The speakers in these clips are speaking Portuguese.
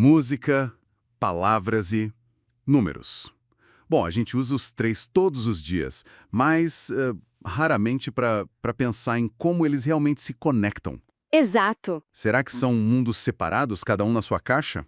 Música, palavras e números. Bom, a gente usa os três todos os dias, mas raramente para pensar em como eles realmente se conectam. Exato. Será que são mundos separados, cada um na sua caixa?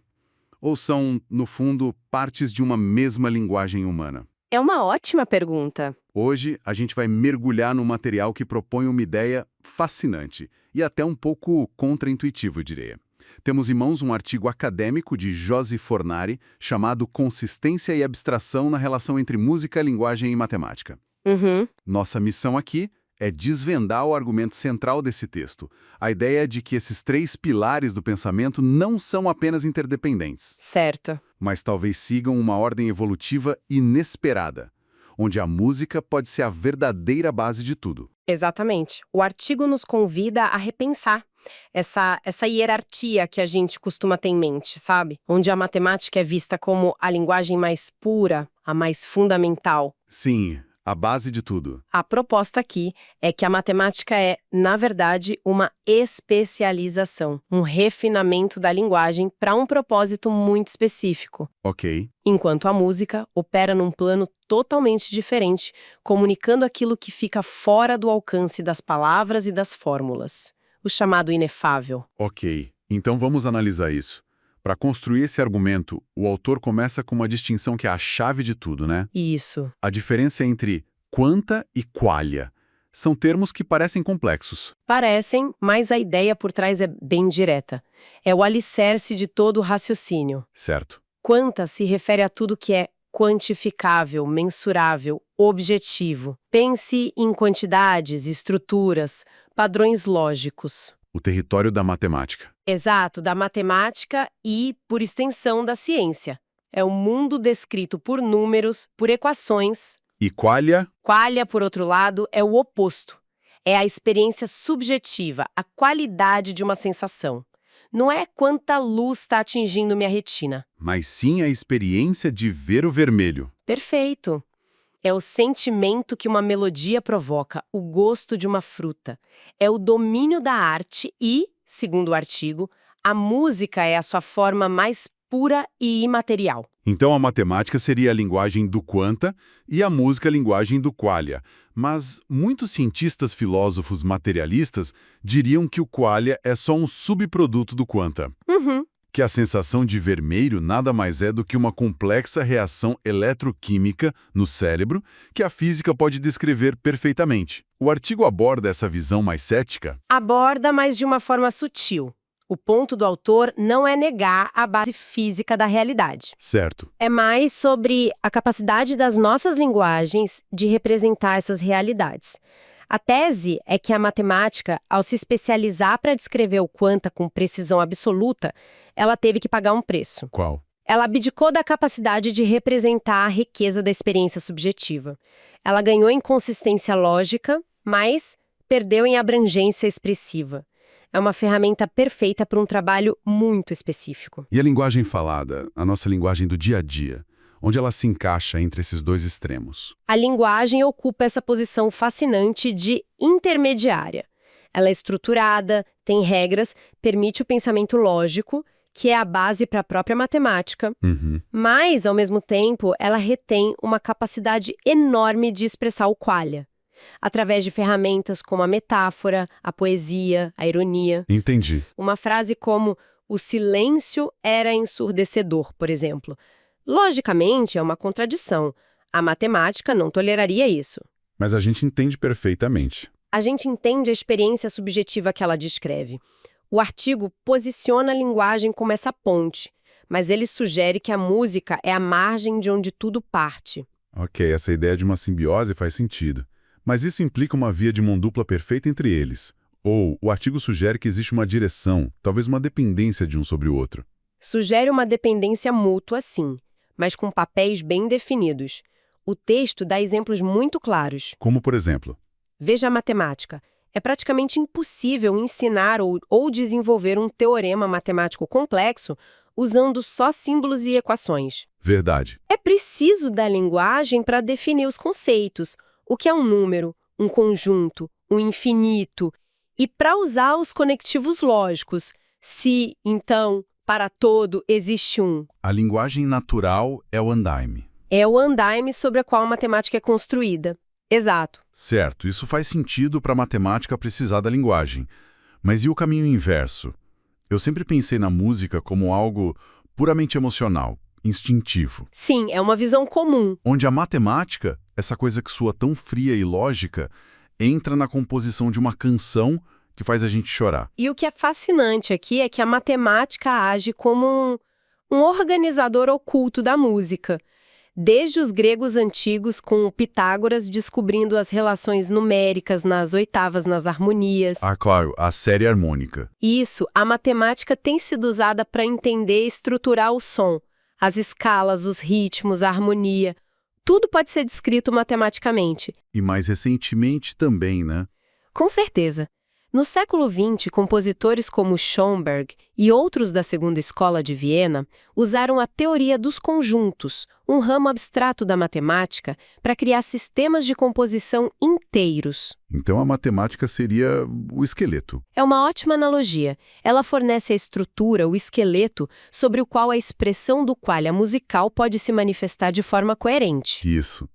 Ou são, no fundo, partes de uma mesma linguagem humana? É uma ótima pergunta. Hoje, a gente vai mergulhar num material que propõe uma ideia fascinante e até um pouco contraintuitivo, eu diria. Temos em mãos um artigo acadêmico de Josi Fornari chamado Consistência e Abstração na Relação entre Música, Linguagem e Matemática. Uhum. Nossa missão aqui é desvendar o argumento central desse texto, a ideia de que esses três pilares do pensamento não são apenas interdependentes, Certo. mas talvez sigam uma ordem evolutiva inesperada, onde a música pode ser a verdadeira base de tudo. Exatamente. O artigo nos convida a repensar essa hierarquia que a gente costuma ter em mente, sabe? Onde a matemática é vista como a linguagem mais pura, a mais fundamental. Sim, a base de tudo. A proposta aqui é que a matemática é, na verdade, uma especialização, um refinamento da linguagem para um propósito muito específico. Ok. Enquanto a música opera num plano totalmente diferente, comunicando aquilo que fica fora do alcance das palavras e das fórmulas. O chamado inefável. Ok. Então vamos analisar isso. Para construir esse argumento, o autor começa com uma distinção que é a chave de tudo, né? Isso. A diferença entre quanta e qualia. São termos que parecem complexos. Parecem, mas a ideia por trás é bem direta. É o alicerce de todo o raciocínio. Certo. Quanta se refere a tudo que é quantificável, mensurável, objetivo. Pense em quantidades, estruturas, padrões lógicos. O território da matemática. Exato, da matemática e, por extensão, da ciência. É o mundo descrito por números, por equações. E qualia? Qualia, por outro lado, é o oposto. É a experiência subjetiva, a qualidade de uma sensação. Não é quanta luz está atingindo minha retina. Mas sim a experiência de ver o vermelho. Perfeito. É o sentimento que uma melodia provoca, o gosto de uma fruta. É o domínio da arte e, segundo o artigo, a música é a sua forma mais pura e imaterial. Então a matemática seria a linguagem do quanta e a música a linguagem do qualia. Mas muitos cientistas filósofos materialistas diriam que o qualia é só um subproduto do quanta. Uhum. Que a sensação de vermelho nada mais é do que uma complexa reação eletroquímica no cérebro que a física pode descrever perfeitamente. O artigo aborda essa visão mais cética? Aborda, mas de uma forma sutil. O ponto do autor não é negar a base física da realidade. Certo. É mais sobre a capacidade das nossas linguagens de representar essas realidades. A tese é que a matemática, ao se especializar para descrever o quanta com precisão absoluta, ela teve que pagar um preço. Qual? Ela abdicou da capacidade de representar a riqueza da experiência subjetiva. Ela ganhou em consistência lógica, mas perdeu em abrangência expressiva. É uma ferramenta perfeita para um trabalho muito específico. E a linguagem falada, a nossa linguagem do dia a dia, onde ela se encaixa entre esses dois extremos? A linguagem ocupa essa posição fascinante de intermediária. Ela é estruturada, tem regras, permite o pensamento lógico, que é a base para a própria matemática, mas, ao mesmo tempo, ela retém uma capacidade enorme de expressar o qualia, através de ferramentas como a metáfora, a poesia, a ironia. Entendi. Uma frase como "o silêncio era ensurdecedor", por exemplo. Logicamente, é uma contradição. A matemática não toleraria isso. Mas a gente entende perfeitamente. A gente entende a experiência subjetiva que ela descreve. O artigo posiciona a linguagem como essa ponte, mas ele sugere que a música é a margem de onde tudo parte. Ok, essa ideia de uma simbiose faz sentido. Mas isso implica uma via de mão dupla perfeita entre eles. Ou o artigo sugere que existe uma direção, talvez uma dependência de um sobre o outro. Sugere uma dependência mútua, sim, mas com papéis bem definidos. O texto dá exemplos muito claros. Como, por exemplo? Veja a matemática. É praticamente impossível ensinar ou desenvolver um teorema matemático complexo usando só símbolos e equações. Verdade. É preciso da linguagem para definir os conceitos, o que é um número, um conjunto, um infinito, e para usar os conectivos lógicos, se, então, Para todo existe um. A linguagem natural é o andaime. É o andaime sobre o qual a matemática é construída. Exato. Certo, isso faz sentido para a matemática precisar da linguagem. Mas e o caminho inverso? Eu sempre pensei na música como algo puramente emocional, instintivo. Sim, é uma visão comum. Onde a matemática, essa coisa que soa tão fria e lógica, entra na composição de uma canção que faz a gente chorar. E o que é fascinante aqui é que a matemática age como um organizador oculto da música. Desde os gregos antigos, com o Pitágoras descobrindo as relações numéricas nas oitavas, nas harmonias. Ah, claro, a série harmônica. Isso, a matemática tem sido usada para entender e estruturar o som, as escalas, os ritmos, a harmonia. Tudo pode ser descrito matematicamente. E mais recentemente também, né? Com certeza. No século XX, compositores como Schoenberg e outros da Segunda Escola de Viena usaram a teoria dos conjuntos, um ramo abstrato da matemática, para criar sistemas de composição inteiros. Então a matemática seria o esqueleto. É uma ótima analogia. Ela fornece a estrutura, o esqueleto, sobre o qual a expressão do qualha musical pode se manifestar de forma coerente. Isso.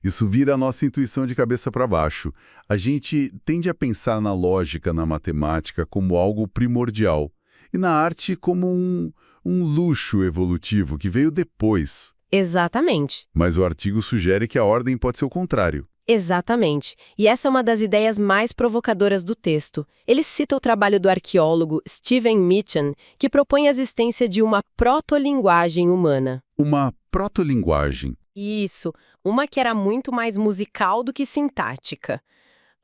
Isso vira a nossa intuição de cabeça para baixo. A gente tende a pensar na lógica, na matemática, como algo primordial. E na arte como um luxo evolutivo que veio depois. Exatamente. Mas o artigo sugere que a ordem pode ser o contrário. Exatamente. E essa é uma das ideias mais provocadoras do texto. Ele cita o trabalho do arqueólogo Stephen Mitchell, que propõe a existência de uma protolinguagem humana. Uma protolinguagem. Isso, uma que era muito mais musical do que sintática.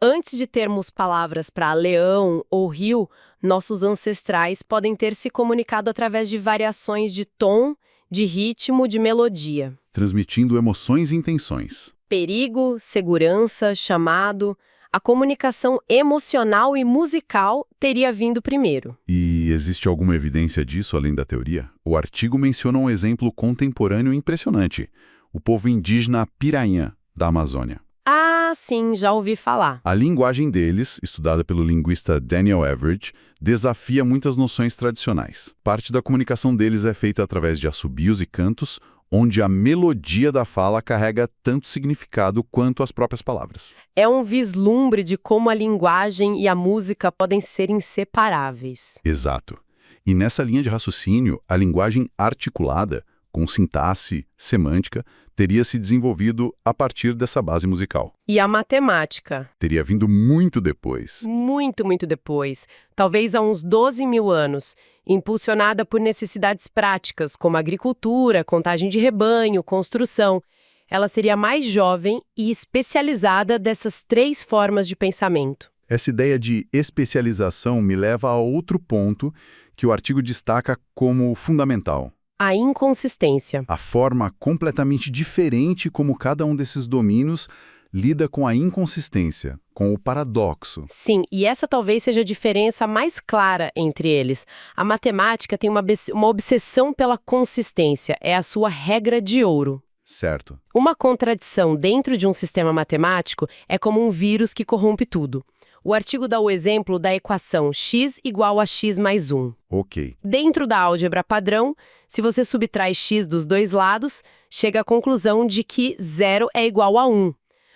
Antes de termos palavras para leão ou rio, nossos ancestrais podem ter se comunicado através de variações de tom, de ritmo, de melodia. Transmitindo emoções e intenções. Perigo, segurança, chamado. A comunicação emocional e musical teria vindo primeiro. E existe alguma evidência disso além da teoria? O artigo menciona um exemplo contemporâneo impressionante. O povo indígena Piranhã, da Amazônia. Ah, sim, já ouvi falar. A linguagem deles, estudada pelo linguista Daniel Everett, desafia muitas noções tradicionais. Parte da comunicação deles é feita através de assobios e cantos, onde a melodia da fala carrega tanto significado quanto as próprias palavras. É um vislumbre de como a linguagem e a música podem ser inseparáveis. Exato. E nessa linha de raciocínio, a linguagem articulada, com sintaxe, semântica, teria se desenvolvido a partir dessa base musical. E a matemática? Teria vindo muito depois. Muito, muito depois. Talvez há uns 12 mil anos. Impulsionada por necessidades práticas, como agricultura, contagem de rebanho, construção. Ela seria mais jovem e especializada dessas três formas de pensamento. Essa ideia de especialização me leva a outro ponto que o artigo destaca como fundamental. A inconsistência. A forma completamente diferente como cada um desses domínios lida com a inconsistência, com o paradoxo. Sim, e essa talvez seja a diferença mais clara entre eles. A matemática tem uma obsessão pela consistência, é a sua regra de ouro. Certo. Uma contradição dentro de um sistema matemático é como um vírus que corrompe tudo. O artigo dá o exemplo da equação x igual a x mais 1. Ok. Dentro da álgebra padrão, se você subtrai x dos dois lados, chega à conclusão de que 0 é igual a 1,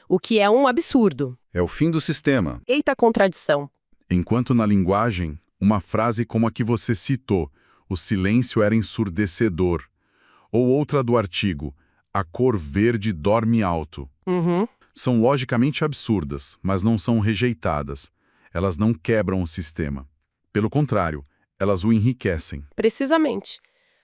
o que é um absurdo. É o fim do sistema. Eita contradição. Enquanto na linguagem, uma frase como a que você citou, o silêncio era ensurdecedor. Ou outra do artigo, a cor verde dorme alto. São logicamente absurdas, mas não são rejeitadas. Elas não quebram o sistema. Pelo contrário, elas o enriquecem. Precisamente.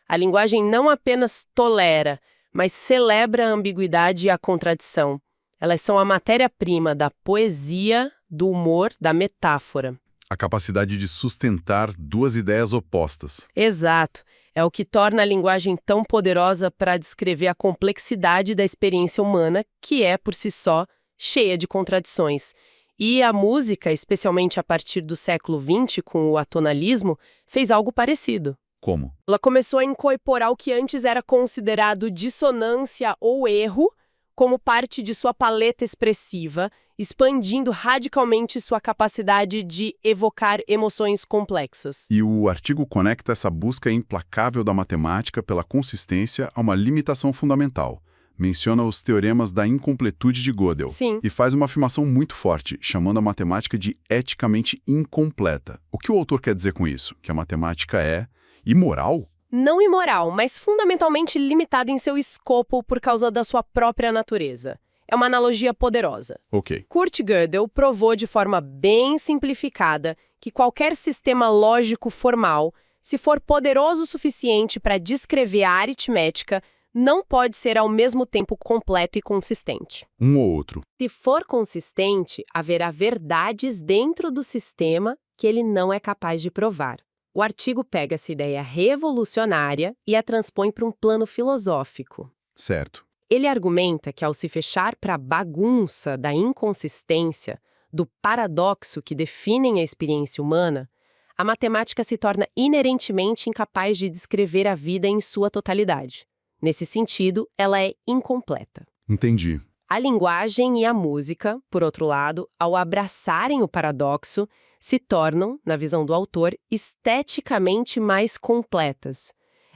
A linguagem não apenas tolera, mas celebra a ambiguidade e a contradição. Elas são a matéria-prima da poesia, do humor, da metáfora. A capacidade de sustentar duas ideias opostas. Exato. É o que torna a linguagem tão poderosa para descrever a complexidade da experiência humana, que é, por si só, cheia de contradições. E a música, especialmente a partir do século XX, com o atonalismo, fez algo parecido. Como? Ela começou a incorporar o que antes era considerado dissonância ou erro como parte de sua paleta expressiva, expandindo radicalmente sua capacidade de evocar emoções complexas. E o artigo conecta essa busca implacável da matemática pela consistência a uma limitação fundamental. Menciona os teoremas da incompletude de Gödel. Sim. E faz uma afirmação muito forte, chamando a matemática de eticamente incompleta. O que o autor quer dizer com isso? Que a matemática é imoral? Não imoral, mas fundamentalmente limitada em seu escopo por causa da sua própria natureza. É uma analogia poderosa. Ok. Kurt Gödel provou de forma bem simplificada que qualquer sistema lógico formal, se for poderoso o suficiente para descrever a aritmética, não pode ser ao mesmo tempo completo e consistente. Um ou outro. Se for consistente, haverá verdades dentro do sistema que ele não é capaz de provar. O artigo pega essa ideia revolucionária e a transpõe para um plano filosófico. Certo. Ele argumenta que ao se fechar para a bagunça da inconsistência, do paradoxo que definem a experiência humana, a matemática se torna inerentemente incapaz de descrever a vida em sua totalidade. Nesse sentido, ela é incompleta. Entendi. A linguagem e a música, por outro lado, ao abraçarem o paradoxo, se tornam, na visão do autor, esteticamente mais completas.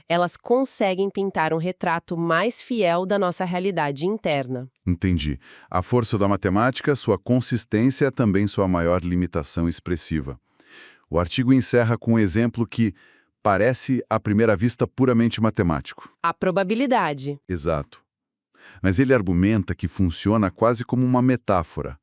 Elas conseguem pintar um retrato mais fiel da nossa realidade interna. Entendi. A força da matemática, sua consistência é também sua maior limitação expressiva. O artigo encerra com um exemplo que parece, à primeira vista, puramente matemático. A probabilidade. Exato. Mas ele argumenta que funciona quase como uma metáfora.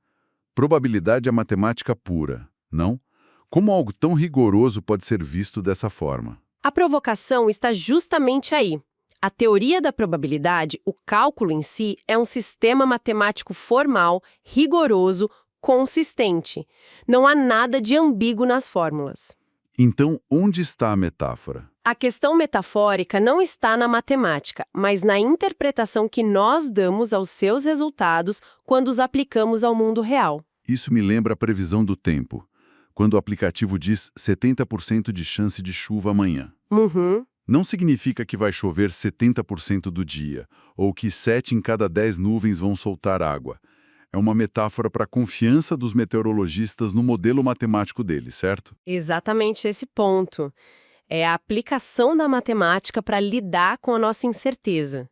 Probabilidade é matemática pura, não? Como algo tão rigoroso pode ser visto dessa forma? A provocação está justamente aí. A teoria da probabilidade, o cálculo em si, é um sistema matemático formal, rigoroso, consistente. Não há nada de ambíguo nas fórmulas. Então, onde está a metáfora? A questão metafórica não está na matemática, mas na interpretação que nós damos aos seus resultados quando os aplicamos ao mundo real. Isso me lembra a previsão do tempo, quando o aplicativo diz 70% de chance de chuva amanhã. Uhum. Não significa que vai chover 70% do dia, ou que 7 em cada 10 nuvens vão soltar água. É uma metáfora para a confiança dos meteorologistas no modelo matemático deles, certo? Exatamente esse ponto. É a aplicação da matemática para lidar com a nossa incerteza.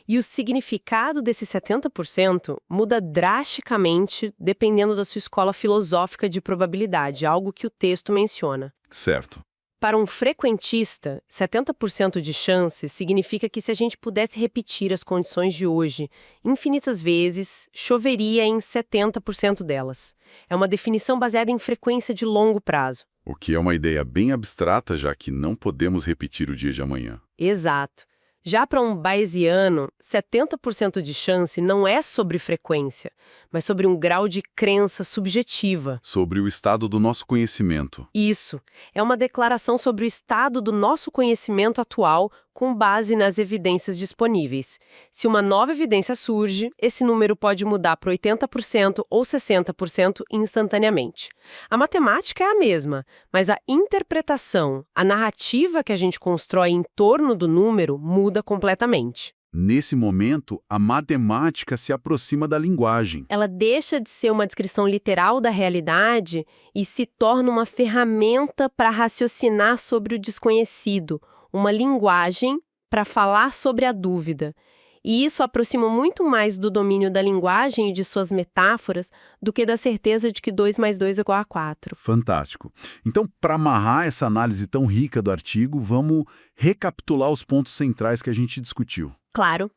E o significado desse 70% muda drasticamente dependendo da sua escola filosófica de probabilidade, algo que o texto menciona. Certo. Para um frequentista, 70% de chance significa que se a gente pudesse repetir as condições de hoje infinitas vezes, choveria em 70% delas. É uma definição baseada em frequência de longo prazo. O que é uma ideia bem abstrata, já que não podemos repetir o dia de amanhã. Exato. Já para um bayesiano, 70% de chance não é sobre frequência, mas sobre um grau de crença subjetiva. Sobre o estado do nosso conhecimento. Isso. É uma declaração sobre o estado do nosso conhecimento atual com base nas evidências disponíveis. Se uma nova evidência surge, esse número pode mudar para 80% ou 60% instantaneamente. A matemática é a mesma, mas a interpretação, a narrativa que a gente constrói em torno do número muda completamente. Nesse momento, a matemática se aproxima da linguagem. Ela deixa de ser uma descrição literal da realidade e se torna uma ferramenta para raciocinar sobre o desconhecido, uma linguagem para falar sobre a dúvida. E isso aproxima muito mais do domínio da linguagem e de suas metáforas do que da certeza de que 2 mais 2 é igual a 4. Fantástico. Então, para amarrar essa análise tão rica do artigo, vamos recapitular os pontos centrais que a gente discutiu. Claro.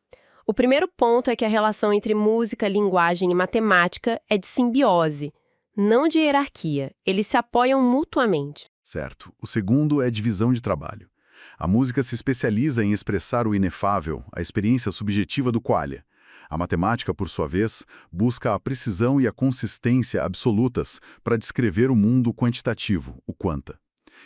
O primeiro ponto é que a relação entre música, linguagem e matemática é de simbiose, não de hierarquia. Eles se apoiam mutuamente. Certo. O segundo é divisão de trabalho. A música se especializa em expressar o inefável, a experiência subjetiva do qualia. A matemática, por sua vez, busca a precisão e a consistência absolutas para descrever o mundo quantitativo, o quanta.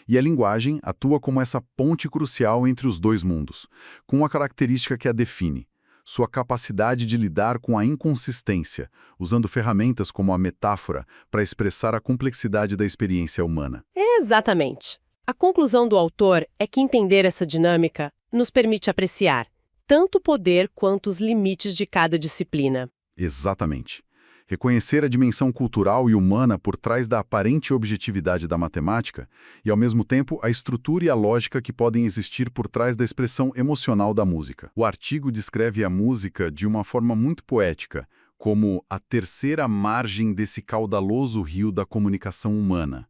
E a linguagem atua como essa ponte crucial entre os dois mundos, com uma característica que a define: sua capacidade de lidar com a inconsistência, usando ferramentas como a metáfora para expressar a complexidade da experiência humana. Exatamente. A conclusão do autor é que entender essa dinâmica nos permite apreciar tanto o poder quanto os limites de cada disciplina. Exatamente. Reconhecer a dimensão cultural e humana por trás da aparente objetividade da matemática e, ao mesmo tempo, a estrutura e a lógica que podem existir por trás da expressão emocional da música. O artigo descreve a música de uma forma muito poética, como a terceira margem desse caudaloso rio da comunicação humana.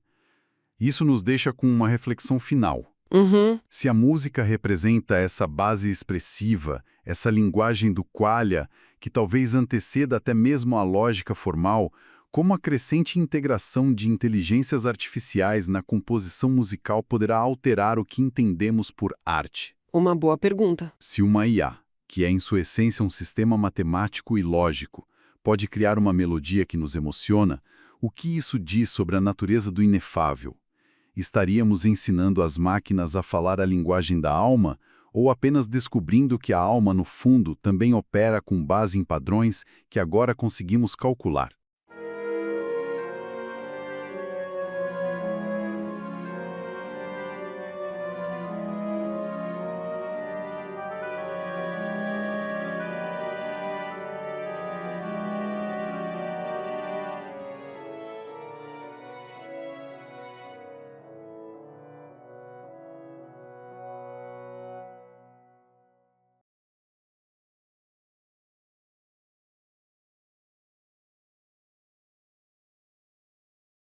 Isso nos deixa com uma reflexão final. Se a música representa essa base expressiva, essa linguagem do qualia, que talvez anteceda até mesmo a lógica formal, como a crescente integração de inteligências artificiais na composição musical poderá alterar o que entendemos por arte? Uma boa pergunta. Se uma IA, que é em sua essência um sistema matemático e lógico, pode criar uma melodia que nos emociona, o que isso diz sobre a natureza do inefável? Estaríamos ensinando as máquinas a falar a linguagem da alma ou apenas descobrindo que a alma, no fundo, também opera com base em padrões que agora conseguimos calcular?